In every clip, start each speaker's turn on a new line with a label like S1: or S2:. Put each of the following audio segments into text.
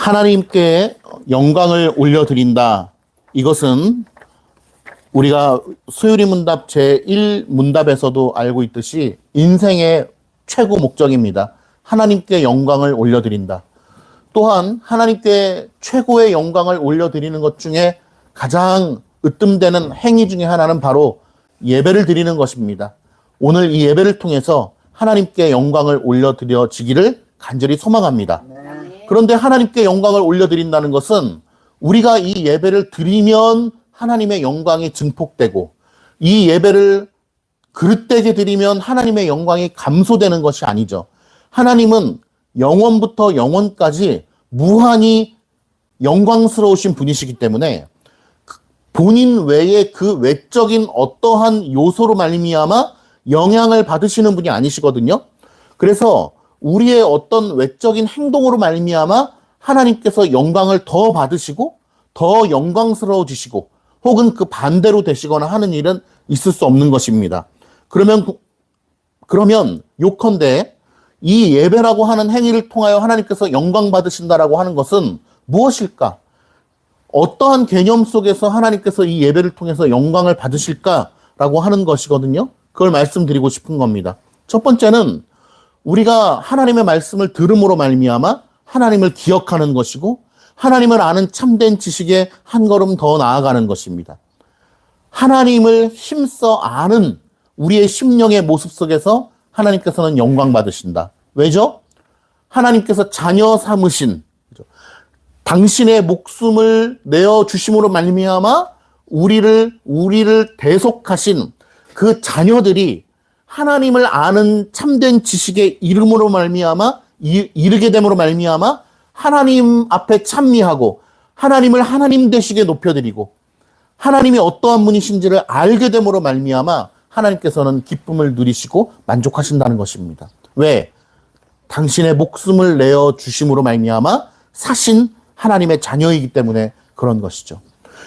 S1: 하나님께 영광을 올려드린다. 이것은 우리가 소유리 문답 제1문답에서도 알고 있듯이 인생의 최고 목적입니다. 하나님께 영광을 올려드린다. 또한 하나님께 최고의 영광을 올려드리는 것 중에 가장 으뜸되는 행위 중에 하나는 바로 예배를 드리는 것입니다. 오늘 이 예배를 통해서 하나님께 영광을 올려드려지기를 간절히 소망합니다. 그런데 하나님께 영광을 올려드린다는 것은 우리가 이 예배를 드리면 하나님의 영광이 증폭되고 이 예배를 그릇되게 드리면 하나님의 영광이 감소되는 것이 아니죠. 하나님은 영원부터 영원까지 무한히 영광스러우신 분이시기 때문에 본인 외에 그 외적인 어떠한 요소로 말미암아 영향을 받으시는 분이 아니시거든요. 그래서 우리의 어떤 외적인 행동으로 말미암아 하나님께서 영광을 더 받으시고 더 영광스러워지시고 혹은 그 반대로 되시거나 하는 일은 있을 수 없는 것입니다. 그러면 요컨대 이 예배라고 하는 행위를 통하여 하나님께서 영광 받으신다라고 하는 것은 무엇일까? 어떠한 개념 속에서 하나님께서 이 예배를 통해서 영광을 받으실까라고 하는 것이거든요. 그걸 말씀드리고 싶은 겁니다. 첫 번째는 우리가 하나님의 말씀을 들음으로 말미암아 하나님을 기억하는 것이고 하나님을 아는 참된 지식에 한 걸음 더 나아가는 것입니다. 하나님을 힘써 아는 우리의 심령의 모습 속에서 하나님께서는 영광 받으신다. 왜죠? 하나님께서 자녀 삼으신 당신의 목숨을 내어 주심으로 말미암아 우리를 대속하신 그 자녀들이 하나님을 아는 참된 지식의 이름으로 말미암아 이르게 됨으로 말미암아 하나님 앞에 찬미하고 하나님을 하나님 되시게 높여드리고 하나님이 어떠한 분이신지를 알게 됨으로 말미암아 하나님께서는 기쁨을 누리시고 만족하신다는 것입니다. 왜? 당신의 목숨을 내어 주심으로 말미암아 사신 하나님의 자녀이기 때문에 그런 것이죠.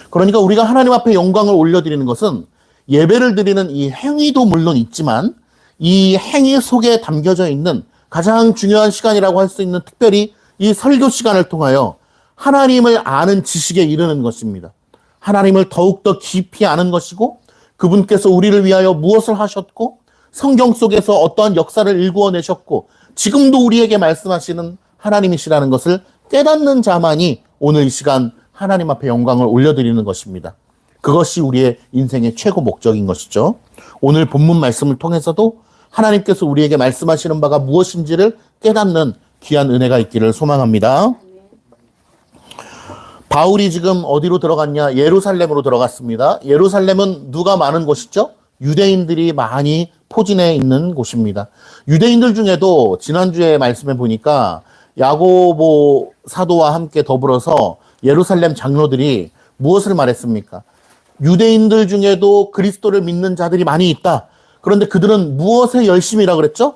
S1: 그러니까 우리가 하나님 앞에 영광을 올려드리는 것은 예배를 드리는 이 행위도 물론 있지만 이 행위 속에 담겨져 있는 가장 중요한 시간이라고 할 수 있는 특별히 이 설교 시간을 통하여 하나님을 아는 지식에 이르는 것입니다. 하나님을 더욱더 깊이 아는 것이고 그분께서 우리를 위하여 무엇을 하셨고 성경 속에서 어떠한 역사를 일구어내셨고 지금도 우리에게 말씀하시는 하나님이시라는 것을 깨닫는 자만이 오늘 이 시간 하나님 앞에 영광을 올려드리는 것입니다. 그것이 우리의 인생의 최고 목적인 것이죠. 오늘 본문 말씀을 통해서도 하나님께서 우리에게 말씀하시는 바가 무엇인지를 깨닫는 귀한 은혜가 있기를 소망합니다. 바울이 지금 어디로 들어갔냐? 예루살렘으로 들어갔습니다. 예루살렘은 누가 많은 곳이죠? 유대인들이 많이 포진해 있는 곳입니다. 유대인들 중에도 지난주에 말씀해 보니까 야고보 사도와 함께 더불어서 예루살렘 장로들이 무엇을 말했습니까? 유대인들 중에도 그리스도를 믿는 자들이 많이 있다. 그런데 그들은 무엇에 열심이라 그랬죠?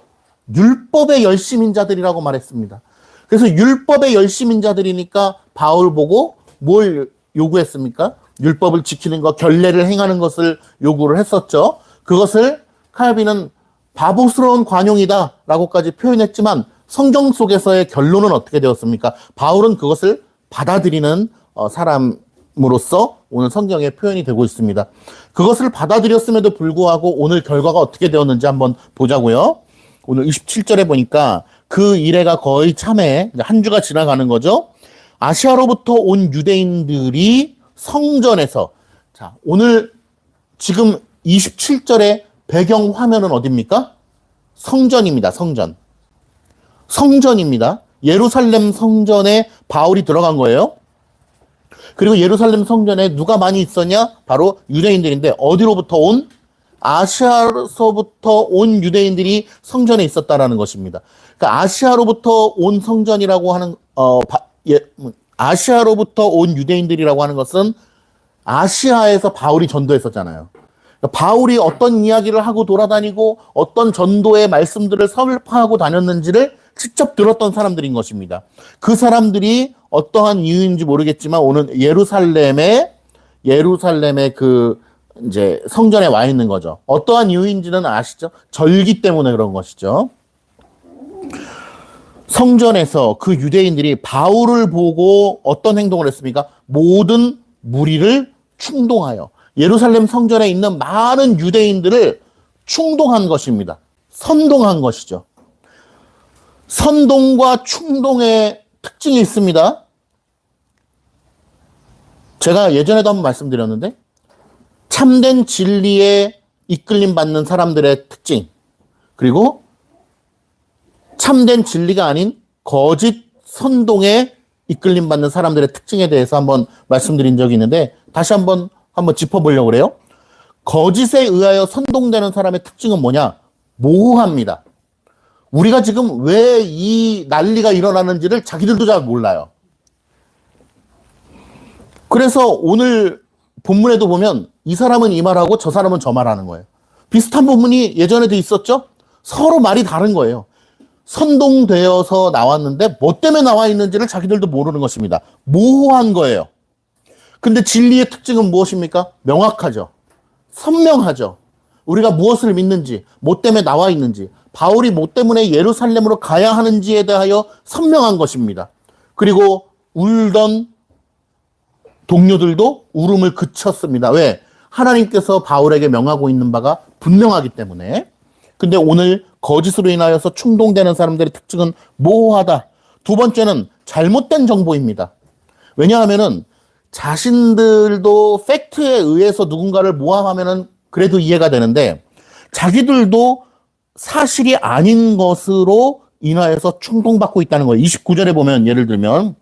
S1: 율법의 열심인 자들이라고 말했습니다. 그래서 율법의 열심인 자들이니까 바울 보고 뭘 요구했습니까? 율법을 지키는 것, 결례를 행하는 것을 요구를 했었죠. 그것을 칼빈은 바보스러운 관용이다 라고까지 표현했지만 성경 속에서의 결론은 어떻게 되었습니까? 바울은 그것을 받아들이는 사람으로서 오늘 성경에 표현이 되고 있습니다. 그것을 받아들였음에도 불구하고 오늘 결과가 어떻게 되었는지 한번 보자고요. 오늘 27절에 보니까 그 이래가 거의 참에 한 주가 지나가는 거죠. 아시아로부터 온 유대인들이 성전에서 자 오늘 지금 27절의 배경 화면은 어디입니까? 성전입니다. 성전입니다. 예루살렘 성전에 바울이 들어간 거예요. 그리고 예루살렘 성전에 누가 많이 있었냐? 바로 유대인들인데 어디로부터 온? 아시아로부터 온 유대인들이 성전에 있었다라는 것입니다. 그러니까 아시아로부터 온 성전이라고 하는 아시아로부터 온 유대인들이라고 하는 것은 아시아에서 바울이 전도했었잖아요. 그러니까 바울이 어떤 이야기를 하고 돌아다니고 어떤 전도의 말씀들을 설파하고 다녔는지를 직접 들었던 사람들인 것입니다. 그 사람들이 어떠한 이유인지 모르겠지만 오늘 예루살렘의 그 이제 성전에 와 있는 거죠. 어떠한 이유인지는 아시죠? 절기 때문에 그런 것이죠. 성전에서 그 유대인들이 바울을 보고 어떤 행동을 했습니까? 모든 무리를 충동하여 예루살렘 성전에 있는 많은 유대인들을 충동한 것입니다. 선동한 것이죠. 선동과 충동의 특징이 있습니다. 제가 예전에도 한번 말씀드렸는데 참된 진리에 이끌림 받는 사람들의 특징, 그리고 참된 진리가 아닌 거짓 선동에 이끌림 받는 사람들의 특징에 대해서 한번 말씀드린 적이 있는데 다시 한번 짚어보려고 그래요. 거짓에 의하여 선동되는 사람의 특징은 뭐냐? 모호합니다. 우리가 지금 왜 이 난리가 일어나는지를 자기들도 잘 몰라요. 그래서 오늘 본문에도 보면 이 사람은 이 말하고 저 사람은 저 말하는 거예요. 비슷한 본문이 예전에도 있었죠? 서로 말이 다른 거예요. 선동되어서 나왔는데 뭐 때문에 나와 있는지를 자기들도 모르는 것입니다. 모호한 거예요. 근데 진리의 특징은 무엇입니까? 명확하죠. 선명하죠. 우리가 무엇을 믿는지, 뭐 때문에 나와 있는지, 바울이 뭐 때문에 예루살렘으로 가야 하는지에 대하여 선명한 것입니다. 그리고 울던 동료들도 울음을 그쳤습니다. 왜? 하나님께서 바울에게 명하고 있는 바가 분명하기 때문에. 근데 오늘 거짓으로 인하여서 충동되는 사람들의 특징은 모호하다. 두 번째는 잘못된 정보입니다. 왜냐하면은 자신들도 팩트에 의해서 누군가를 모함하면은 그래도 이해가 되는데 자기들도 사실이 아닌 것으로 인하여서 충동받고 있다는 거예요. 29절에 보면 예를 들면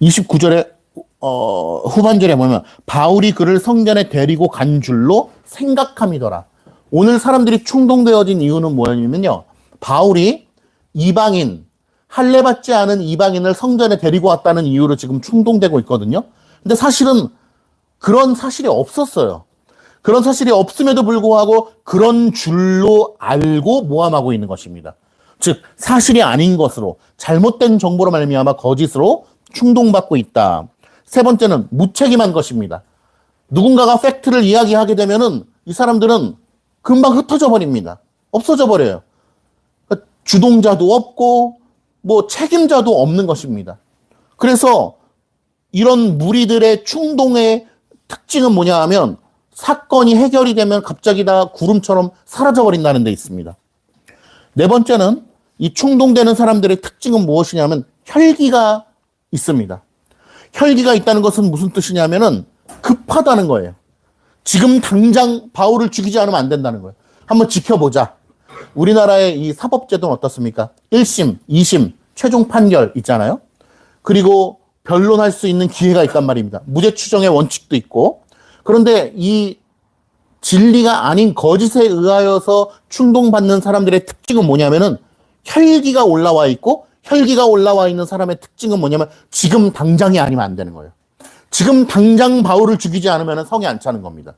S1: 29절에 후반절에 보면 바울이 그를 성전에 데리고 간 줄로 생각함이더라. 오늘 사람들이 충동되어진 이유는 뭐냐면요. 바울이 이방인, 할례받지 않은 이방인을 성전에 데리고 왔다는 이유로 지금 충동되고 있거든요. 근데 사실은 그런 사실이 없었어요. 그런 사실이 없음에도 불구하고 그런 줄로 알고 모함하고 있는 것입니다. 즉 사실이 아닌 것으로 잘못된 정보로 말미암아 거짓으로 충동받고 있다. 세 번째는 무책임한 것입니다. 누군가가 팩트를 이야기하게 되면은 이 사람들은 금방 흩어져 버립니다. 없어져 버려요. 그러니까 주동자도 없고 뭐 책임자도 없는 것입니다. 그래서 이런 무리들의 충동의 특징은 뭐냐 하면 사건이 해결이 되면 갑자기 다 구름처럼 사라져 버린다는 데 있습니다. 네 번째는 이 충동되는 사람들의 특징은 무엇이냐면 혈기가 있습니다. 혈기가 있다는 것은 무슨 뜻이냐면은 급하다는 거예요. 지금 당장 바울을 죽이지 않으면 안 된다는 거예요. 한번 지켜보자. 우리나라의 이 사법제도는 어떻습니까? 1심, 2심, 최종 판결 있잖아요. 그리고 변론할 수 있는 기회가 있단 말입니다. 무죄 추정의 원칙도 있고. 그런데 이 진리가 아닌 거짓에 의하여서 충동받는 사람들의 특징은 뭐냐면은 혈기가 올라와 있고, 혈기가 올라와 있는 사람의 특징은 뭐냐면 지금 당장이 아니면 안 되는 거예요. 지금 당장 바울을 죽이지 않으면 성에 안 차는 겁니다.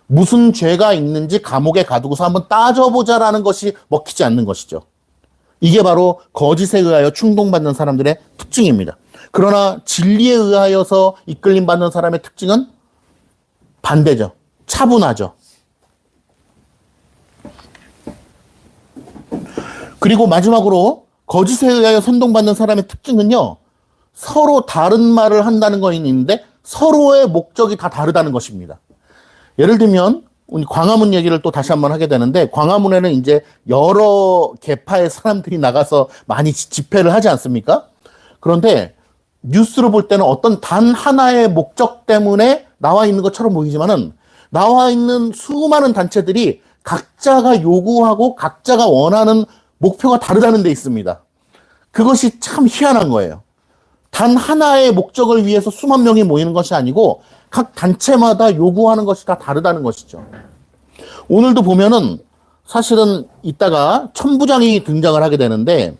S1: 무슨 죄가 있는지 감옥에 가두고서 한번 따져보자라는 것이 먹히지 않는 것이죠. 이게 바로 거짓에 의하여 충동받는 사람들의 특징입니다. 그러나 진리에 의하여서 이끌림 받는 사람의 특징은 반대죠. 차분하죠. 그리고 마지막으로 거짓에 의하여 선동받는 사람의 특징은요. 서로 다른 말을 한다는 거 있는데 서로의 목적이 다 다르다는 것입니다. 예를 들면 우리 광화문 얘기를 또 다시 한번 하게 되는데 광화문에는 이제 여러 계파의 사람들이 나가서 많이 집회를 하지 않습니까? 그런데 뉴스로 볼 때는 어떤 단 하나의 목적 때문에 나와 있는 것처럼 보이지만은 나와 있는 수많은 단체들이 각자가 요구하고 각자가 원하는 목표가 다르다는 데 있습니다. 그것이 참 희한한 거예요. 단 하나의 목적을 위해서 수만 명이 모이는 것이 아니고 각 단체마다 요구하는 것이 다 다르다는 것이죠. 오늘도 보면은 사실은 이따가 천부장이 등장을 하게 되는데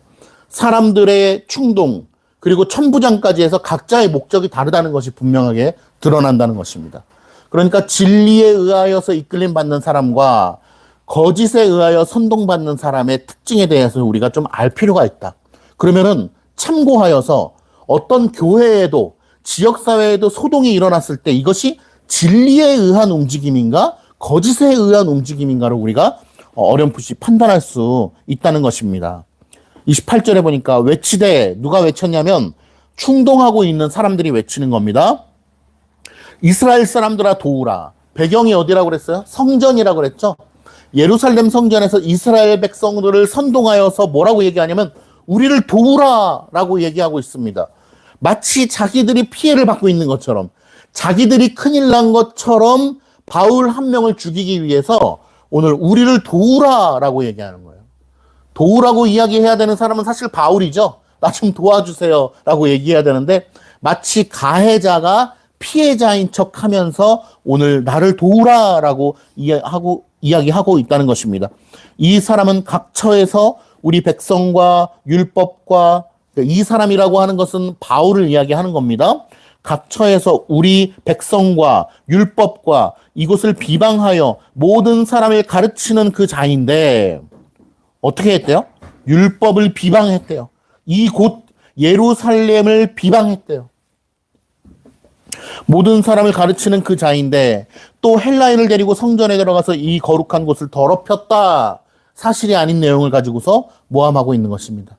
S1: 사람들의 충동 그리고 천부장까지 해서 각자의 목적이 다르다는 것이 분명하게 드러난다는 것입니다. 그러니까 진리에 의하여서 이끌림 받는 사람과 거짓에 의하여 선동받는 사람의 특징에 대해서 우리가 좀 알 필요가 있다. 그러면은 참고하여서 어떤 교회에도 지역사회에도 소동이 일어났을 때 이것이 진리에 의한 움직임인가 거짓에 의한 움직임인가를 우리가 어렴풋이 판단할 수 있다는 것입니다. 28절에 보니까 외치되, 누가 외쳤냐면 충동하고 있는 사람들이 외치는 겁니다. 이스라엘 사람들아 도우라. 배경이 어디라고 그랬어요? 성전이라고 그랬죠. 예루살렘 성전에서 이스라엘 백성들을 선동하여서 뭐라고 얘기하냐면 우리를 도우라라고 얘기하고 있습니다. 마치 자기들이 피해를 받고 있는 것처럼, 자기들이 큰일 난 것처럼 바울 한 명을 죽이기 위해서 오늘 우리를 도우라라고 얘기하는 거예요. 도우라고 이야기해야 되는 사람은 사실 바울이죠. 나 좀 도와주세요 라고 얘기해야 되는데 마치 가해자가 피해자인 척 하면서 오늘 나를 도우라라고 이야기하고 있다는 것입니다. 이 사람은 각 처에서 우리 백성과 율법과, 이 사람이라고 하는 것은 바울을 이야기하는 겁니다. 각 처에서 우리 백성과 율법과 이곳을 비방하여 모든 사람을 가르치는 그 자인데 어떻게 했대요? 율법을 비방했대요. 이 곳 예루살렘을 비방했대요. 모든 사람을 가르치는 그 자인데 또 헬라인을 데리고 성전에 들어가서 이 거룩한 곳을 더럽혔다. 사실이 아닌 내용을 가지고서 모함하고 있는 것입니다.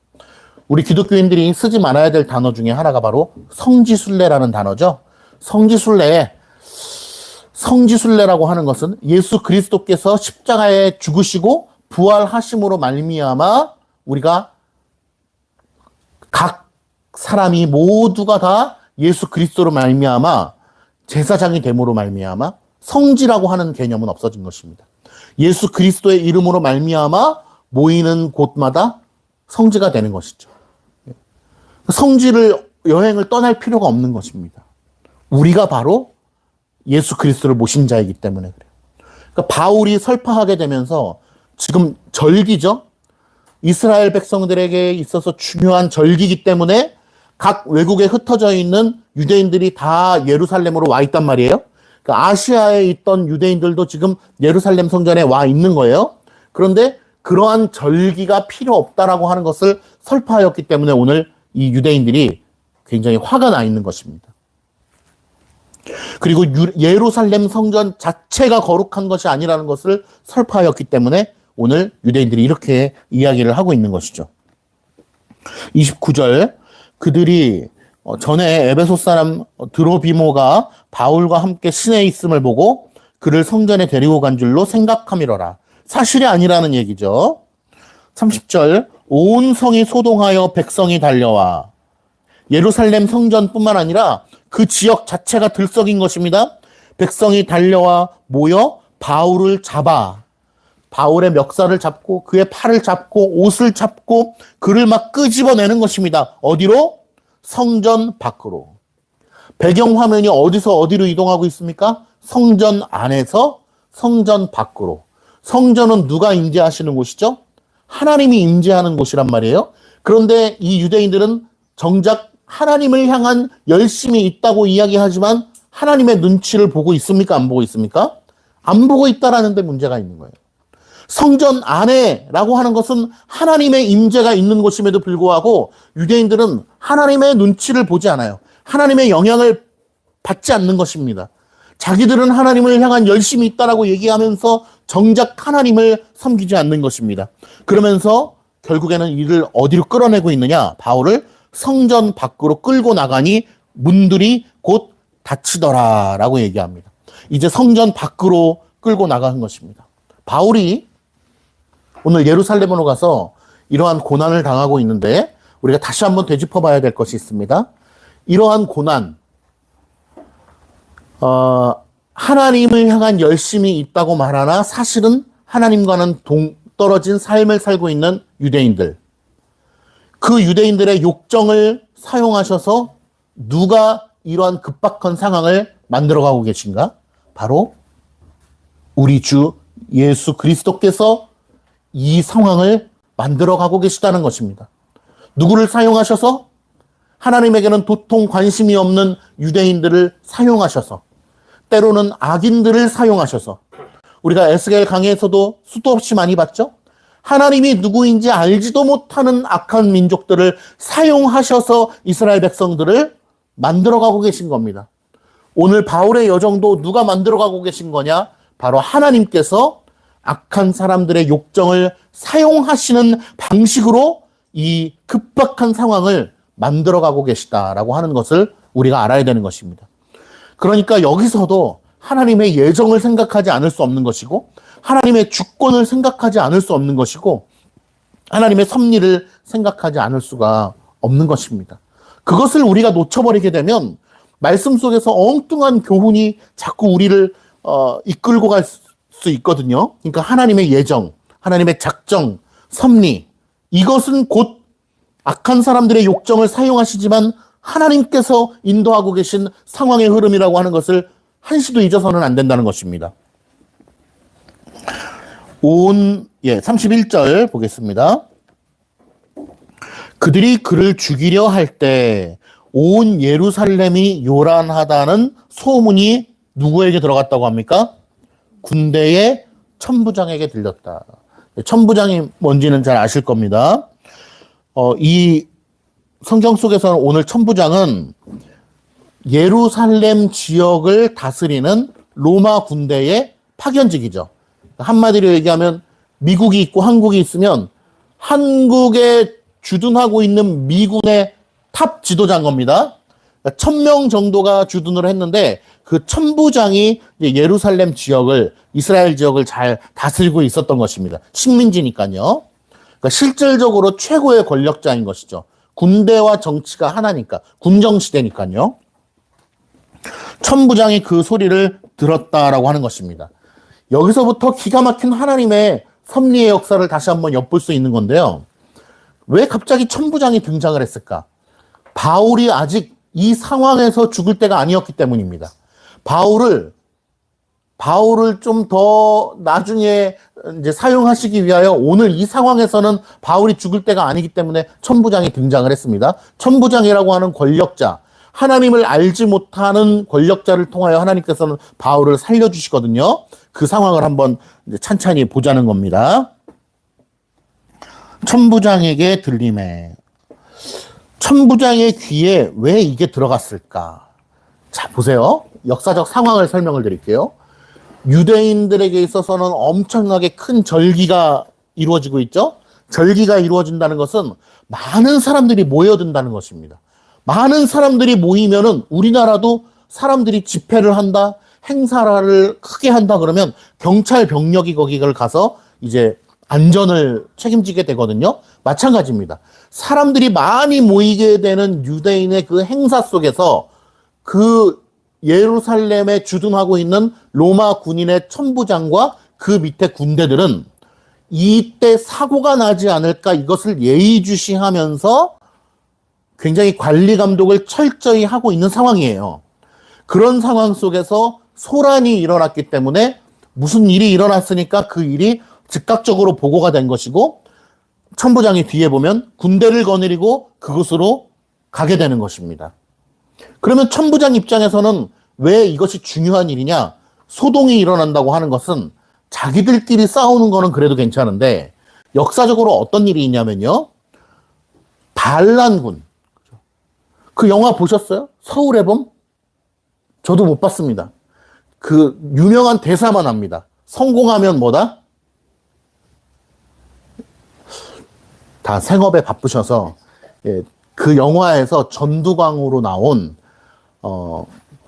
S1: 우리 기독교인들이 쓰지 말아야 될 단어 중에 하나가 바로 성지순례라는 단어죠. 성지순례라고 하는 것은 예수 그리스도께서 십자가에 죽으시고 부활하심으로 말미암아 우리가 각 사람이 모두가 다 예수 그리스도로 말미암아 제사장이 됨으로 말미암아 성지라고 하는 개념은 없어진 것입니다. 예수 그리스도의 이름으로 말미암아 모이는 곳마다 성지가 되는 것이죠. 성지를 여행을 떠날 필요가 없는 것입니다. 우리가 바로 예수 그리스도를 모신 자이기 때문에 그래요. 그러니까 바울이 설파하게 되면서 지금 절기죠. 이스라엘 백성들에게 있어서 중요한 절기이기 때문에 각 외국에 흩어져 있는 유대인들이 다 예루살렘으로 와 있단 말이에요. 그러니까 아시아에 있던 유대인들도 지금 예루살렘 성전에 와 있는 거예요. 그런데 그러한 절기가 필요 없다라고 하는 것을 설파하였기 때문에 오늘 이 유대인들이 굉장히 화가 나 있는 것입니다. 그리고 예루살렘 성전 자체가 거룩한 것이 아니라는 것을 설파하였기 때문에 오늘 유대인들이 이렇게 이야기를 하고 있는 것이죠. 29절, 그들이 전에 에베소 사람 드로비모가 바울과 함께 시내에 있음을 보고 그를 성전에 데리고 간 줄로 생각함이러라. 사실이 아니라는 얘기죠. 30절, 온 성이 소동하여 백성이 달려와. 예루살렘 성전뿐만 아니라 그 지역 자체가 들썩인 것입니다. 백성이 달려와 모여 바울을 잡아. 바울의 멱살을 잡고 그의 팔을 잡고 옷을 잡고 그를 막 끄집어내는 것입니다. 어디로? 성전 밖으로. 배경 화면이 어디서 어디로 이동하고 있습니까? 성전 안에서 성전 밖으로. 성전은 누가 임재하시는 곳이죠? 하나님이 임재하는 곳이란 말이에요. 그런데 이 유대인들은 정작 하나님을 향한 열심이 있다고 이야기하지만 하나님의 눈치를 보고 있습니까? 안 보고 있습니까? 안 보고 있다라는 데 문제가 있는 거예요. 성전 안에라고 하는 것은 하나님의 임재가 있는 곳임에도 불구하고 유대인들은 하나님의 눈치를 보지 않아요. 하나님의 영향을 받지 않는 것입니다. 자기들은 하나님을 향한 열심이 있다라고 얘기하면서 정작 하나님을 섬기지 않는 것입니다. 그러면서 결국에는 이를 어디로 끌어내고 있느냐? 바울을 성전 밖으로 끌고 나가니 문들이 곧 닫히더라라고 얘기합니다. 이제 성전 밖으로 끌고 나가는 것입니다. 바울이 오늘 예루살렘으로 가서 이러한 고난을 당하고 있는데 우리가 다시 한번 되짚어 봐야 될 것이 있습니다. 이러한 고난, 하나님을 향한 열심이 있다고 말하나 사실은 하나님과는 동떨어진 삶을 살고 있는 유대인들. 그 유대인들의 욕정을 사용하셔서 누가 이러한 급박한 상황을 만들어가고 계신가? 바로 우리 주 예수 그리스도께서 이 상황을 만들어가고 계시다는 것입니다. 누구를 사용하셔서? 하나님에게는 도통 관심이 없는 유대인들을 사용하셔서, 때로는 악인들을 사용하셔서, 우리가 에스겔 강의에서도 수도 없이 많이 봤죠? 하나님이 누구인지 알지도 못하는 악한 민족들을 사용하셔서 이스라엘 백성들을 만들어가고 계신 겁니다. 오늘 바울의 여정도 누가 만들어가고 계신 거냐? 바로 하나님께서 악한 사람들의 욕정을 사용하시는 방식으로 이 급박한 상황을 만들어가고 계시다라고 하는 것을 우리가 알아야 되는 것입니다. 그러니까 여기서도 하나님의 예정을 생각하지 않을 수 없는 것이고, 하나님의 주권을 생각하지 않을 수 없는 것이고, 하나님의 섭리를 생각하지 않을 수가 없는 것입니다. 그것을 우리가 놓쳐버리게 되면 말씀 속에서 엉뚱한 교훈이 자꾸 우리를 이끌고 갈 수 있거든요. 그러니까 하나님의 예정, 하나님의 작정, 섭리, 이것은 곧 악한 사람들의 욕정을 사용하시지만 하나님께서 인도하고 계신 상황의 흐름이라고 하는 것을 한시도 잊어서는 안 된다는 것입니다. 31절 보겠습니다. 그들이 그를 죽이려 할 때 온 예루살렘이 요란하다는 소문이 누구에게 들어갔다고 합니까? 군대의 천부장에게 들렸다. 천부장이 뭔지는 잘 아실 겁니다. 이 성경 속에서는 오늘 천부장은 예루살렘 지역을 다스리는 로마 군대의 파견직이죠. 한마디로 얘기하면 미국이 있고 한국이 있으면 한국에 주둔하고 있는 미군의 탑 지도자인 겁니다. 1000명 정도가 주둔을 했는데 그 천부장이 예루살렘 지역을, 이스라엘 지역을 잘 다스리고 있었던 것입니다. 식민지니까요. 그러니까 실질적으로 최고의 권력자인 것이죠. 군대와 정치가 하나니까, 군정시대니까요. 천부장이 그 소리를 들었다라고 하는 것입니다. 여기서부터 기가 막힌 하나님의 섭리의 역사를 다시 한번 엿볼 수 있는 건데요. 왜 갑자기 천부장이 등장을 했을까? 바울이 아직 이 상황에서 죽을 때가 아니었기 때문입니다. 바울을 좀 더 나중에 이제 사용하시기 위하여 오늘 이 상황에서는 바울이 죽을 때가 아니기 때문에 천부장이 등장을 했습니다. 천부장이라고 하는 권력자, 하나님을 알지 못하는 권력자를 통하여 하나님께서는 바울을 살려주시거든요. 그 상황을 한번 이제 찬찬히 보자는 겁니다. 천부장에게 들림에, 천부장의 귀에 왜 이게 들어갔을까? 자, 보세요. 역사적 상황을 설명을 드릴게요. 유대인들에게 있어서는 엄청나게 큰 절기가 이루어지고 있죠. 절기가 이루어진다는 것은 많은 사람들이 모여든다는 것입니다. 많은 사람들이 모이면은 우리나라도 사람들이 집회를 한다, 행사를 크게 한다 그러면 경찰 병력이 거기를 가서 이제 안전을 책임지게 되거든요. 마찬가지입니다. 사람들이 많이 모이게 되는 유대인의 그 행사 속에서 그 예루살렘에 주둔하고 있는 로마 군인의 천부장과 그 밑에 군대들은 이때 사고가 나지 않을까 이것을 예의주시하면서 굉장히 관리 감독을 철저히 하고 있는 상황이에요. 그런 상황 속에서 소란이 일어났기 때문에 무슨 일이 일어났으니까 그 일이 즉각적으로 보고가 된 것이고, 천부장이 뒤에 보면 군대를 거느리고 그곳으로 가게 되는 것입니다. 그러면 천부장 입장에서는 왜 이것이 중요한 일이냐? 소동이 일어난다고 하는 것은 자기들끼리 싸우는 거는 그래도 괜찮은데 역사적으로 어떤 일이 있냐면요. 반란군. 그 영화 보셨어요? 서울의 봄? 저도 못 봤습니다. 그 유명한 대사만 합니다. 성공하면 뭐다? 다 생업에 바쁘셔서 그 영화에서 전두광으로 나온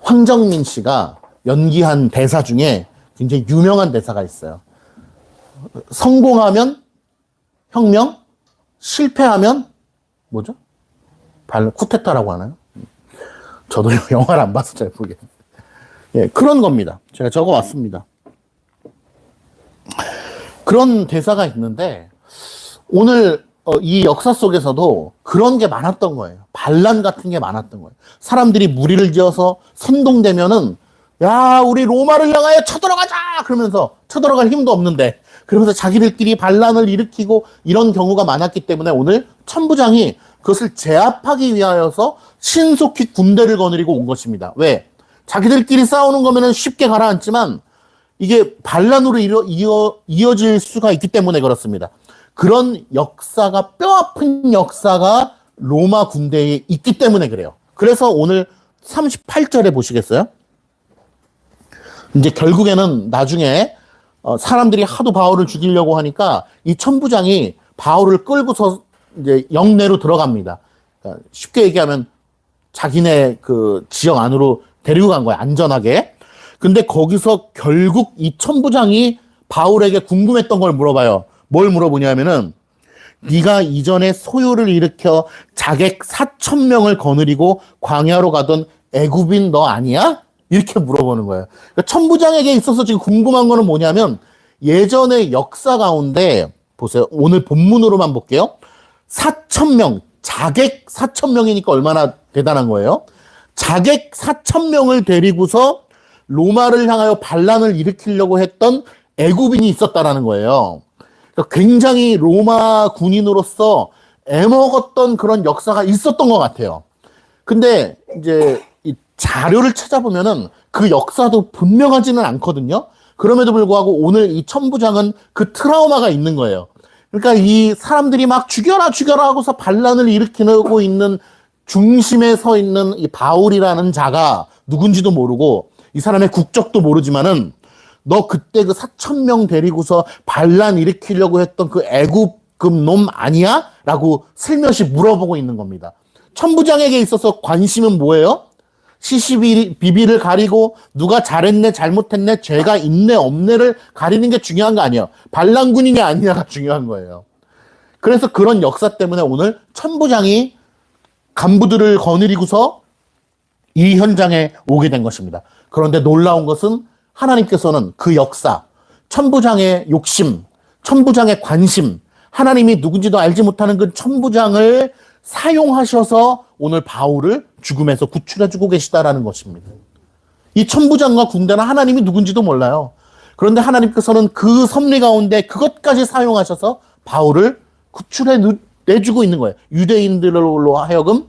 S1: 황정민 씨가 연기한 대사 중에 굉장히 유명한 대사가 있어요. 성공하면 혁명, 실패하면 뭐죠? 쿠데타라고 하나요? 저도 영화를 안 봐서 잘 모르겠어요. 예, 그런 겁니다. 제가 적어왔습니다. 그런 대사가 있는데 오늘 이 역사 속에서도 그런 게 많았던 거예요. 반란 같은 게 많았던 거예요. 사람들이 무리를 지어서 선동되면은 야, 우리 로마를 향하여 쳐들어가자! 그러면서 쳐들어갈 힘도 없는데 그러면서 자기들끼리 반란을 일으키고 이런 경우가 많았기 때문에 오늘 천부장이 그것을 제압하기 위하여서 신속히 군대를 거느리고 온 것입니다. 왜? 자기들끼리 싸우는 거면은 쉽게 가라앉지만 이게 반란으로 이어질 수가 있기 때문에 그렇습니다. 그런 역사가, 뼈아픈 역사가 로마 군대에 있기 때문에 그래요. 그래서 오늘 38절에 보시겠어요? 이제 결국에는 나중에 사람들이 하도 바울을 죽이려고 하니까 이 천부장이 바울을 끌고서 이제 영내로 들어갑니다. 그러니까 쉽게 얘기하면 자기네 그 지역 안으로 데리고 간 거예요. 안전하게. 근데 거기서 결국 이 천부장이 바울에게 궁금했던 걸 물어봐요. 뭘 물어보냐면은 네가 이전에 소요를 일으켜 자객 4,000명을 거느리고 광야로 가던 애굽인 너 아니야? 이렇게 물어보는 거예요. 그러니까 천부장에게 있어서 지금 궁금한 거는 뭐냐면 예전의 역사 가운데 보세요. 오늘 본문으로만 볼게요. 4,000명, 자객 4,000명이니까 얼마나 대단한 거예요. 자객 4,000명을 데리고서 로마를 향하여 반란을 일으키려고 했던 애굽인이 있었다라는 거예요. 그러니까 굉장히 로마 군인으로서 애먹었던 그런 역사가 있었던 것 같아요. 근데 이제 이 자료를 찾아보면은 그 역사도 분명하지는 않거든요. 그럼에도 불구하고 오늘 이 천부장은 그 트라우마가 있는 거예요. 그러니까 이 사람들이 막 죽여라 하고서 반란을 일으키고 있는 중심에 서 있는 이 바울이라는 자가 누군지도 모르고 이 사람의 국적도 모르지만은 너 그때 그 4,000명 데리고서 반란 일으키려고 했던 그 애굽급 놈 아니야? 라고 슬며시 물어보고 있는 겁니다. 천부장에게 있어서 관심은 뭐예요? 시시비비를 가리고 누가 잘했네 잘못했네 죄가 있네 없네를 가리는 게 중요한 거 아니에요. 반란군이냐 아니냐가 중요한 거예요. 그래서 그런 역사 때문에 오늘 천부장이 간부들을 거느리고서 이 현장에 오게 된 것입니다. 그런데 놀라운 것은 하나님께서는 그 역사, 천부장의 욕심, 천부장의 관심, 하나님이 누군지도 알지 못하는 그 천부장을 사용하셔서 오늘 바울을 죽음에서 구출해주고 계시다라는 것입니다. 이 천부장과 군대는 하나님이 누군지도 몰라요. 그런데 하나님께서는 그 섭리 가운데 그것까지 사용하셔서 바울을 구출해내주고 있는 거예요. 유대인들로 하여금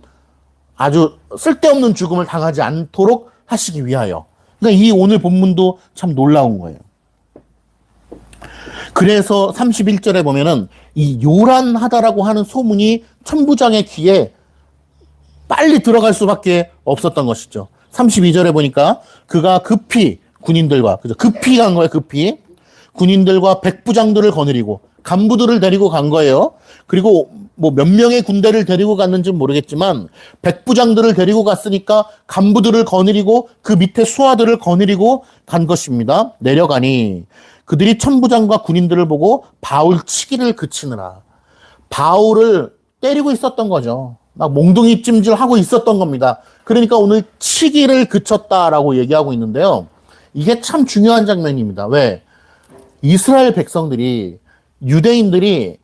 S1: 아주 쓸데없는 죽음을 당하지 않도록 하시기 위하여. 그러니까 이 오늘 본문도 참 놀라운 거예요. 그래서 31절에 보면은 이 요란하다라고 하는 소문이 천부장의 귀에 빨리 들어갈 수밖에 없었던 것이죠. 32절에 보니까 그가 급히 군인들과, 그죠? 급히 간 거예요, 급히. 군인들과 백부장들을 거느리고 간부들을 데리고 간 거예요. 그리고 뭐 몇 명의 군대를 데리고 갔는지는 모르겠지만 백부장들을 데리고 갔으니까 간부들을 거느리고 그 밑에 수하들을 거느리고 간 것입니다. 내려가니 그들이 천부장과 군인들을 보고 바울 치기를 그치느라. 바울을 때리고 있었던 거죠. 막 몽둥이 찜질하고 있었던 겁니다. 그러니까 오늘 치기를 그쳤다라고 얘기하고 있는데요. 이게 참 중요한 장면입니다. 왜? 이스라엘 백성들이, 유대인들이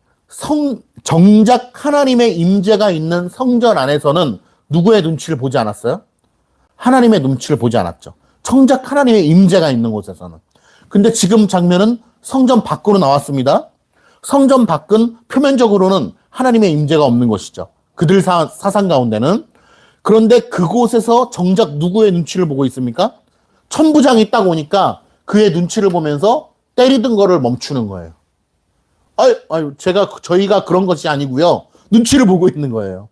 S1: 정작 하나님의 임재가 있는 성전 안에서는 누구의 눈치를 보지 않았어요? 하나님의 눈치를 보지 않았죠. 정작 하나님의 임재가 있는 곳에서는. 근데 지금 장면은 성전 밖으로 나왔습니다. 성전 밖은 표면적으로는 하나님의 임재가 없는 곳이죠. 그들 사상 가운데는. 그런데 그곳에서 정작 누구의 눈치를 보고 있습니까? 천부장이 딱 오니까 그의 눈치를 보면서 때리던 거를 멈추는 거예요. 저희가 그런 것이 아니고요. 눈치를 보고 있는 거예요.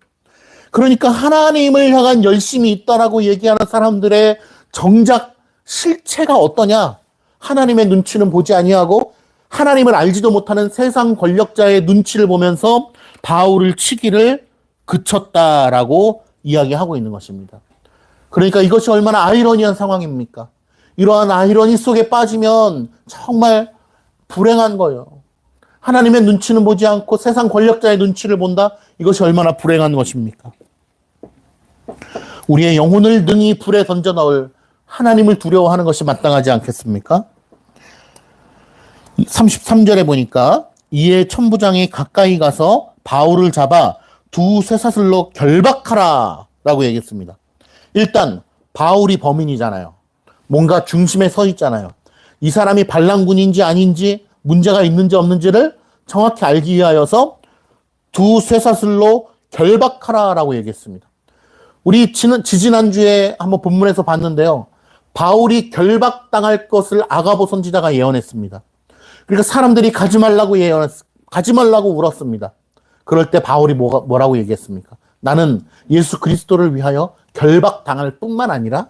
S1: 그러니까 하나님을 향한 열심이 있다라고 얘기하는 사람들의 정작 실체가 어떠냐? 하나님의 눈치는 보지 아니하고 하나님을 알지도 못하는 세상 권력자의 눈치를 보면서 바울을 치기를 그쳤다라고 이야기하고 있는 것입니다. 그러니까 이것이 얼마나 아이러니한 상황입니까? 이러한 아이러니 속에 빠지면 정말 불행한 거예요. 하나님의 눈치는 보지 않고 세상 권력자의 눈치를 본다? 이것이 얼마나 불행한 것입니까? 우리의 영혼을 능히 불에 던져 넣을 하나님을 두려워하는 것이 마땅하지 않겠습니까? 33절에 보니까 이에 천부장이 가까이 가서 바울을 잡아 두 쇠사슬로 결박하라 라고 얘기했습니다. 일단 바울이 범인이잖아요. 뭔가 중심에 서 있잖아요. 이 사람이 반란군인지 아닌지 문제가 있는지 없는지를 정확히 알기 위하여서 두 쇠사슬로 결박하라 라고 얘기했습니다. 우리 지지난주에 한번 본문에서 봤는데요. 바울이 결박당할 것을 아가보 선지자가 예언했습니다. 그러니까 사람들이 가지 말라고 울었습니다. 그럴 때 바울이 뭐라고 얘기했습니까? 나는 예수 그리스도를 위하여 결박당할 뿐만 아니라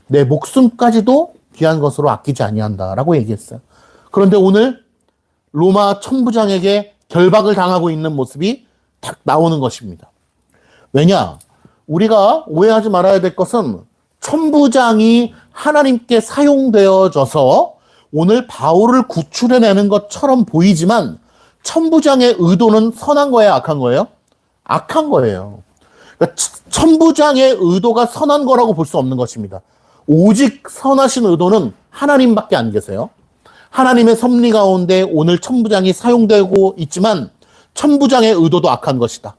S1: 내 목숨까지도 귀한 것으로 아끼지 아니한다라고 얘기했어요. 그런데 오늘 로마 천부장에게 결박을 당하고 있는 모습이 딱 나오는 것입니다. 왜냐? 우리가 오해하지 말아야 될 것은 천부장이 하나님께 사용되어져서 오늘 바울을 구출해내는 것처럼 보이지만 천부장의 의도는 선한 거예요, 악한 거예요? 악한 거예요. 그러니까 천부장의 의도가 선한 거라고 볼 수 없는 것입니다. 오직 선하신 의도는 하나님밖에 안 계세요. 하나님의 섭리 가운데 오늘 천부장이 사용되고 있지만 천부장의 의도도 악한 것이다.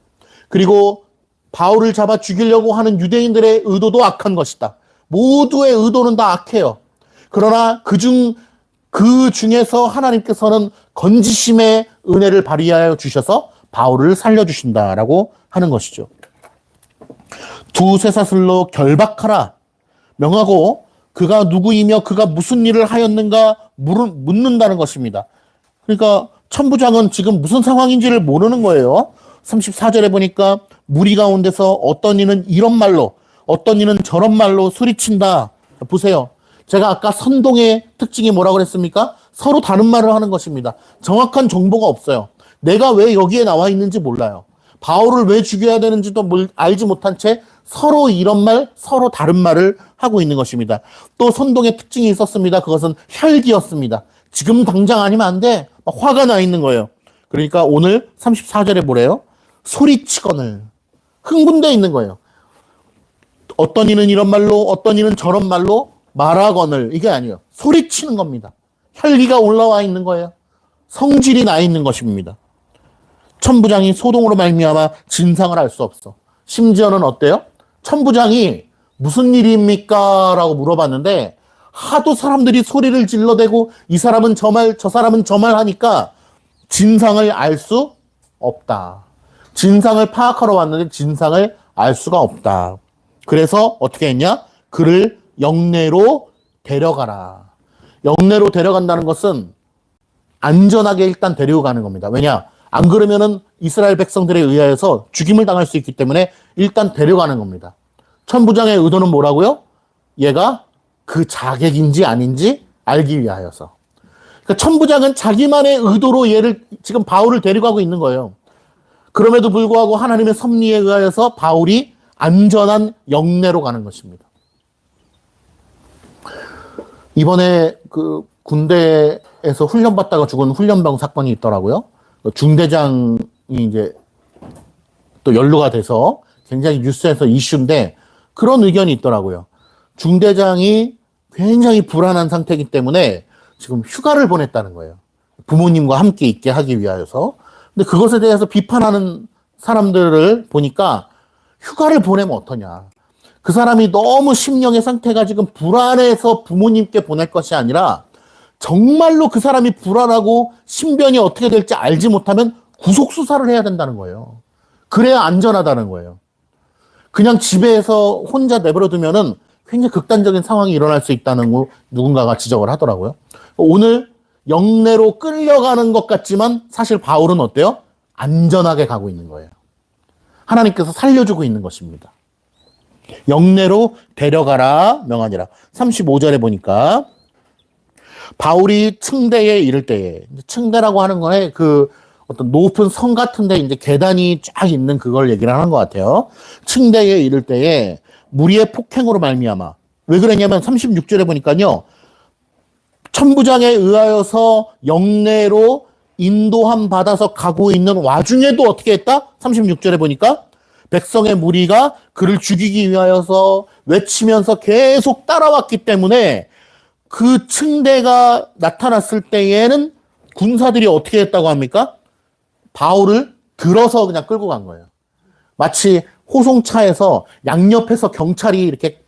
S1: 그리고 바울을 잡아 죽이려고 하는 유대인들의 의도도 악한 것이다. 모두의 의도는 다 악해요. 그러나 그 중에서 하나님께서는 건지심의 은혜를 발휘하여 주셔서 바울을 살려주신다라고 하는 것이죠. 두 쇠사슬로 결박하라 명하고 그가 누구이며 그가 무슨 일을 하였는가 묻는다는 것입니다. 그러니까 천부장은 지금 무슨 상황인지를 모르는 거예요. 34절에 보니까 무리 가운데서 어떤 이는 이런 말로 어떤 이는 저런 말로 소리친다. 보세요. 제가 아까 선동의 특징이 뭐라고 그랬습니까? 서로 다른 말을 하는 것입니다. 정확한 정보가 없어요. 내가 왜 여기에 나와 있는지 몰라요. 바울을 왜 죽여야 되는지도 알지 못한 채 서로 이런 말, 서로 다른 말을 하고 있는 것입니다. 또 선동의 특징이 있었습니다. 그것은 혈기였습니다. 지금 당장 아니면 안 돼. 막 화가 나 있는 거예요. 그러니까 오늘 34절에 뭐래요? 소리치거늘. 흥분되어 있는 거예요. 어떤 이는 이런 말로, 어떤 이는 저런 말로 말하거늘. 이게 아니에요. 소리치는 겁니다. 혈기가 올라와 있는 거예요. 성질이 나 있는 것입니다. 천부장이 소동으로 말미암아 진상을 알 수 없어. 심지어는 어때요? 천부장이 무슨 일입니까? 라고 물어봤는데 하도 사람들이 소리를 질러대고 이 사람은 저 말, 저 사람은 저 말 하니까 진상을 알 수 없다. 진상을 파악하러 왔는데 진상을 알 수가 없다. 그래서 어떻게 했냐? 그를 영내로 데려가라. 영내로 데려간다는 것은 안전하게 일단 데리고 가는 겁니다. 왜냐? 안 그러면은 이스라엘 백성들에 의하여서 죽임을 당할 수 있기 때문에 일단 데려가는 겁니다. 천부장의 의도는 뭐라고요? 얘가 그 자객인지 아닌지 알기 위하여서. 그러니까 천부장은 자기만의 의도로 얘를 지금 바울을 데려가고 있는 거예요. 그럼에도 불구하고 하나님의 섭리에 의하여서 바울이 안전한 영내로 가는 것입니다. 이번에 그 군대에서 훈련받다가 죽은 훈련병 사건이 있더라고요. 중대장이 이제 또 연루가 돼서 굉장히 뉴스에서 이슈인데 그런 의견이 있더라고요. 중대장이 굉장히 불안한 상태이기 때문에 지금 휴가를 보냈다는 거예요. 부모님과 함께 있게 하기 위하여서. 근데 그것에 대해서 비판하는 사람들을 보니까 휴가를 보내면 어떠냐. 그 사람이 너무 심령의 상태가 지금 불안해서 부모님께 보낼 것이 아니라 정말로 그 사람이 불안하고 신변이 어떻게 될지 알지 못하면 구속수사를 해야 된다는 거예요. 그래야 안전하다는 거예요. 그냥 집에서 혼자 내버려 두면은 굉장히 극단적인 상황이 일어날 수 있다는 거 누군가가 지적을 하더라고요. 오늘 영내로 끌려가는 것 같지만 사실 바울은 어때요? 안전하게 가고 있는 거예요. 하나님께서 살려주고 있는 것입니다. 영내로 데려가라 명하니라. 35절에 보니까 바울이 층대에 이를 때에, 층대라고 하는 거에 그 어떤 높은 성 같은데 이제 계단이 쫙 있는 그걸 얘기를 하는 것 같아요. 층대에 이를 때에 무리의 폭행으로 말미암아. 왜 그러냐면 36절에 보니까요. 천부장에 의하여서 영내로 인도함 받아서 가고 있는 와중에도 어떻게 했다? 36절에 보니까 백성의 무리가 그를 죽이기 위하여서 외치면서 계속 따라왔기 때문에 그 층대가 나타났을 때에는 군사들이 어떻게 했다고 합니까? 바울을 들어서 그냥 끌고 간 거예요. 마치 호송차에서 양옆에서 경찰이 이렇게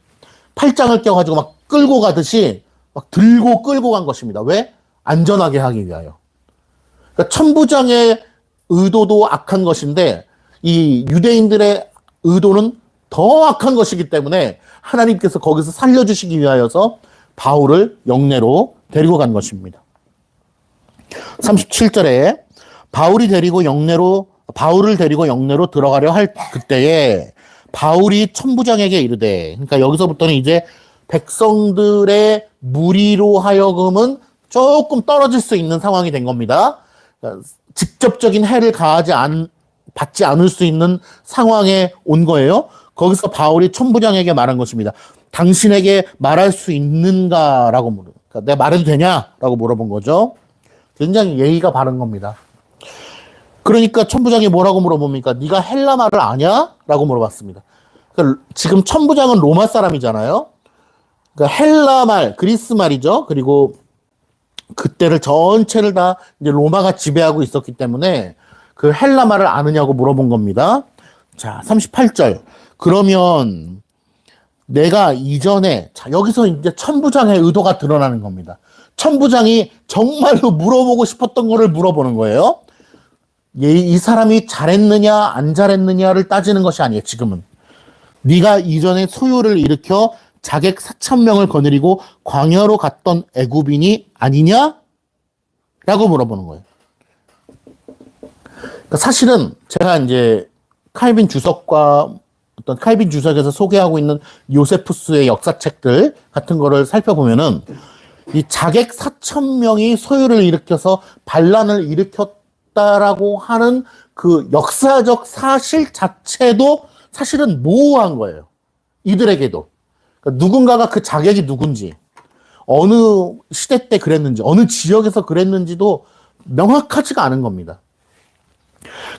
S1: 팔짱을 껴가지고 막 끌고 가듯이 막 들고 끌고 간 것입니다. 왜? 안전하게 하기 위하여. 그러니까 천부장의 의도도 악한 것인데 이 유대인들의 의도는 더 악한 것이기 때문에 하나님께서 거기서 살려주시기 위하여서 바울을 영내로 데리고 간 것입니다. 37절에 바울을 데리고 영내로 들어가려 할 그때에 바울이 천부장에게 이르되, 그러니까 여기서부터는 이제 백성들의 무리로 하여금은 조금 떨어질 수 있는 상황이 된 겁니다. 직접적인 해를 가하지 받지 않을 수 있는 상황에 온 거예요. 거기서 바울이 천부장에게 말한 것입니다. 당신에게 말할 수 있는가라고 그러니까 내가 말해도 되냐라고 물어본 거죠. 굉장히 예의가 바른 겁니다. 그러니까 천부장이 뭐라고 물어봅니까? 네가 헬라 말을 아냐? 라고 물어봤습니다. 그러니까 지금 천부장은 로마 사람이잖아요. 그러니까 헬라 말, 그리스 말이죠. 그리고 그때를 전체를 다 이제 로마가 지배하고 있었기 때문에 그 헬라 말을 아느냐고 물어본 겁니다. 자, 38절. 그러면 내가 이전에, 자, 여기서 이제 천부장의 의도가 드러나는 겁니다. 천부장이 정말로 물어보고 싶었던 거를 물어보는 거예요. 이 사람이 잘했느냐 안 잘했느냐를 따지는 것이 아니에요. 지금은 네가 이전에 소요를 일으켜 자객 4,000명을 거느리고 광야로 갔던 애굽인이 아니냐? 라고 물어보는 거예요. 그러니까 사실은 제가 이제 칼빈 주석과 어떤 칼빈 주석에서 소개하고 있는 요세푸스의 역사책들 같은 거를 살펴보면은 이 자객 4,000명이 소요를 일으켜서 반란을 일으켰다라고 하는 그 역사적 사실 자체도 사실은 모호한 거예요. 이들에게도. 그러니까 누군가가 그 자객이 누군지, 어느 시대 때 그랬는지, 어느 지역에서 그랬는지도 명확하지가 않은 겁니다.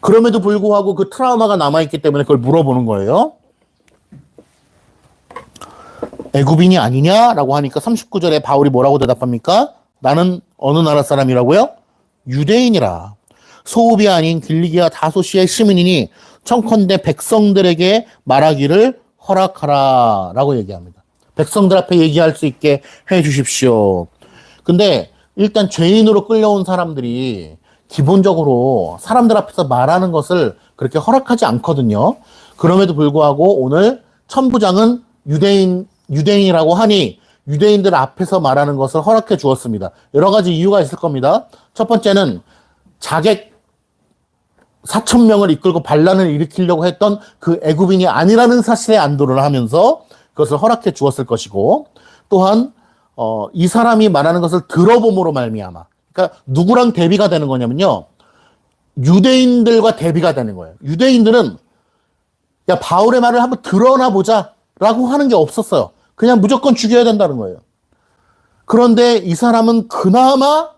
S1: 그럼에도 불구하고 그 트라우마가 남아있기 때문에 그걸 물어보는 거예요. 애굽인이 아니냐라고 하니까 39절에 바울이 뭐라고 대답합니까? 나는 어느 나라 사람이라고요? 유대인이라. 소읍이 아닌 길리기아 다소시의 시민이니 청컨대 백성들에게 말하기를 허락하라 라고 얘기합니다. 백성들 앞에 얘기할 수 있게 해 주십시오. 근데 일단 죄인으로 끌려온 사람들이 기본적으로 사람들 앞에서 말하는 것을 그렇게 허락하지 않거든요. 그럼에도 불구하고 오늘 천부장은 유대인이라고 하니 유대인들 앞에서 말하는 것을 허락해 주었습니다. 여러 가지 이유가 있을 겁니다. 첫 번째는 자객 4,000명을 이끌고 반란을 일으키려고 했던 그 애굽인이 아니라는 사실에 안도를 하면서 그것을 허락해 주었을 것이고, 또한 이 사람이 말하는 것을 들어봄으로 말미암아, 그러니까 누구랑 대비가 되는 거냐면요, 유대인들과 대비가 되는 거예요. 유대인들은 야 바울의 말을 한번 들어나 보자 라고 하는 게 없었어요. 그냥 무조건 죽여야 된다는 거예요. 그런데 이 사람은 그나마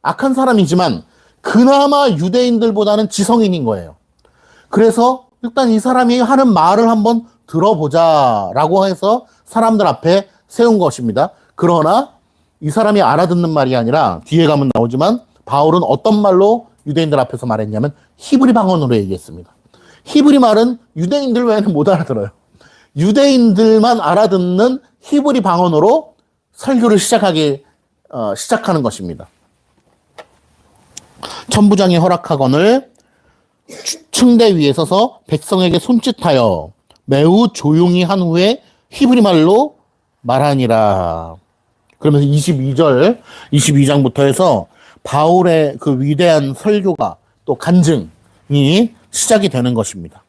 S1: 악한 사람이지만 그나마 유대인들보다는 지성인인 거예요. 그래서 일단 이 사람이 하는 말을 한번 들어보자라고 해서 사람들 앞에 세운 것입니다. 그러나 이 사람이 알아듣는 말이 아니라 뒤에 가면 나오지만 바울은 어떤 말로 유대인들 앞에서 말했냐면 히브리 방언으로 얘기했습니다. 히브리 말은 유대인들 외에는 못 알아들어요. 유대인들만 알아듣는 히브리 방언으로 설교를 시작하는 것입니다. 천부장이 허락하거늘 층대 위에 서서 백성에게 손짓하여 매우 조용히 한 후에 히브리 말로 말하니라. 그러면서 22장부터 해서 바울의 그 위대한 설교가 또 간증이 시작이 되는 것입니다.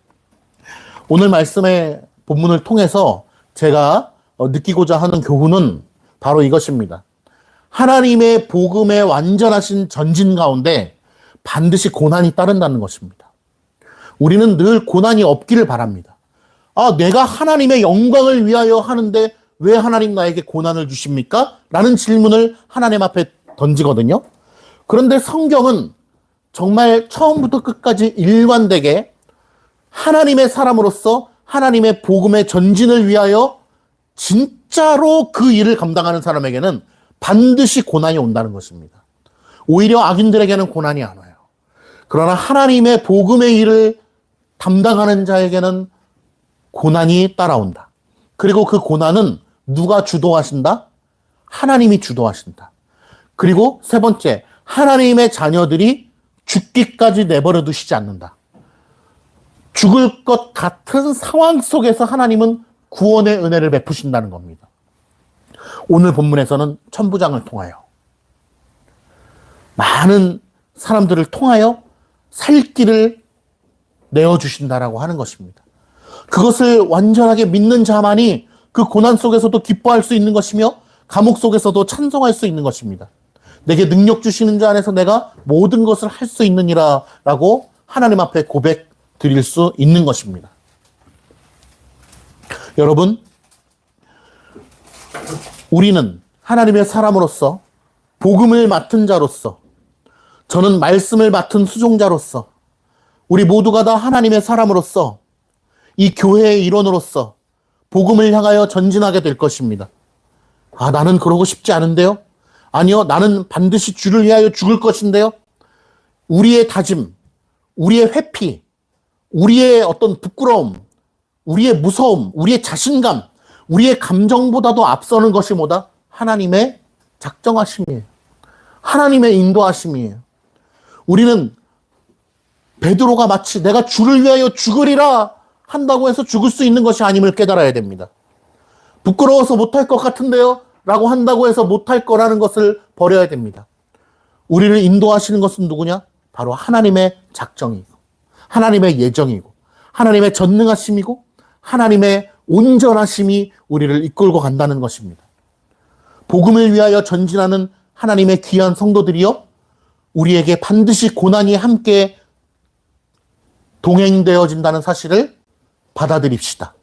S1: 오늘 말씀의 본문을 통해서 제가 느끼고자 하는 교훈은 바로 이것입니다. 하나님의 복음의 완전하신 전진 가운데 반드시 고난이 따른다는 것입니다. 우리는 늘 고난이 없기를 바랍니다. 내가 하나님의 영광을 위하여 하는데 왜 하나님 나에게 고난을 주십니까? 라는 질문을 하나님 앞에 던지거든요. 그런데 성경은 정말 처음부터 끝까지 일관되게 하나님의 사람으로서 하나님의 복음의 전진을 위하여 진짜로 그 일을 감당하는 사람에게는 반드시 고난이 온다는 것입니다. 오히려 악인들에게는 고난이 안 와요. 그러나 하나님의 복음의 일을 담당하는 자에게는 고난이 따라온다. 그리고 그 고난은 누가 주도하신다? 하나님이 주도하신다. 그리고 세 번째, 하나님의 자녀들이 죽기까지 내버려 두시지 않는다. 죽을 것 같은 상황 속에서 하나님은 구원의 은혜를 베푸신다는 겁니다. 오늘 본문에서는 천부장을 통하여 많은 사람들을 통하여 살 길을 내어주신다라고 하는 것입니다. 그것을 완전하게 믿는 자만이 그 고난 속에서도 기뻐할 수 있는 것이며 감옥 속에서도 찬송할 수 있는 것입니다. 내게 능력 주시는 자 안에서 내가 모든 것을 할 수 있느니라 라고 하나님 앞에 드릴 수 있는 것입니다. 여러분, 우리는 하나님의 사람으로서, 복음을 맡은 자로서, 저는 말씀을 맡은 수종자로서, 우리 모두가 다 하나님의 사람으로서, 이 교회의 일원으로서 복음을 향하여 전진하게 될 것입니다. 아, 나는 그러고 싶지 않은데요? 아니요, 나는 반드시 주를 위하여 죽을 것인데요? 우리의 다짐, 우리의 회피, 우리의 어떤 부끄러움, 우리의 무서움, 우리의 자신감, 우리의 감정보다도 앞서는 것이 뭐다? 하나님의 작정하심이에요. 하나님의 인도하심이에요. 우리는 베드로가 마치 내가 주를 위하여 죽으리라 한다고 해서 죽을 수 있는 것이 아님을 깨달아야 됩니다. 부끄러워서 못할 것 같은데요? 라고 한다고 해서 못할 거라는 것을 버려야 됩니다. 우리를 인도하시는 것은 누구냐? 바로 하나님의 작정이고, 하나님의 예정이고, 하나님의 전능하심이고, 하나님의 온전하심이 우리를 이끌고 간다는 것입니다. 복음을 위하여 전진하는 하나님의 귀한 성도들이여, 우리에게 반드시 고난이 함께 동행되어진다는 사실을 받아들입시다.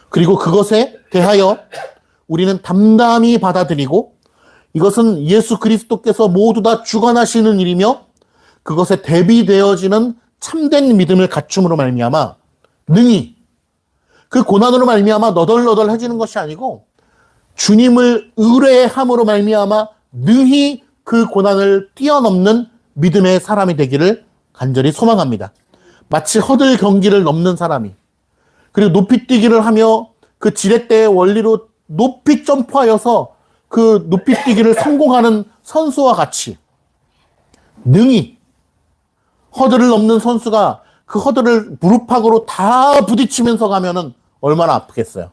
S1: 그리고 그것에 대하여 우리는 담담히 받아들이고, 이것은 예수 그리스도께서 모두 다 주관하시는 일이며 그것에 대비되어지는 참된 믿음을 갖춤으로 말미암아 능히, 그 고난으로 말미암아 너덜너덜해지는 것이 아니고 주님을 의뢰함으로 말미암아 능히 그 고난을 뛰어넘는 믿음의 사람이 되기를 간절히 소망합니다. 마치 허들 경기를 넘는 사람이, 그리고 높이뛰기를 하며 그 지렛대의 원리로 높이 점프하여서 그 높이뛰기를 성공하는 선수와 같이 능히, 허들을 넘는 선수가 그 허들을 무릎팍으로 다 부딪히면서 가면은 얼마나 아프겠어요.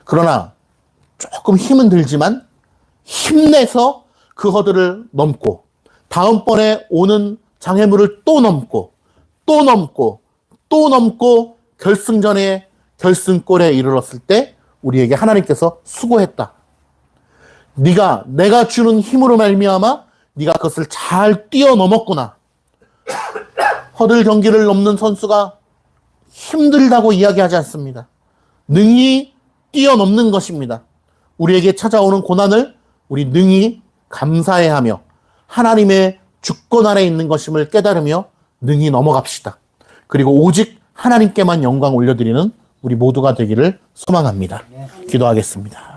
S1: 그러나 조금 힘은 들지만 힘내서 그 허들을 넘고 다음번에 오는 장애물을 또 넘고 또 넘고 또 넘고 결승전에 결승골에 이르렀을 때 우리에게 하나님께서 수고했다. 내가 주는 힘으로 말미암아 네가 그것을 잘 뛰어넘었구나. 허들 경기를 넘는 선수가 힘들다고 이야기하지 않습니다. 능히 뛰어넘는 것입니다. 우리에게 찾아오는 고난을 우리 능히 감사해하며 하나님의 주권 아래 있는 것임을 깨달으며 능히 넘어갑시다. 그리고 오직 하나님께만 영광 올려드리는 우리 모두가 되기를 소망합니다. 기도하겠습니다.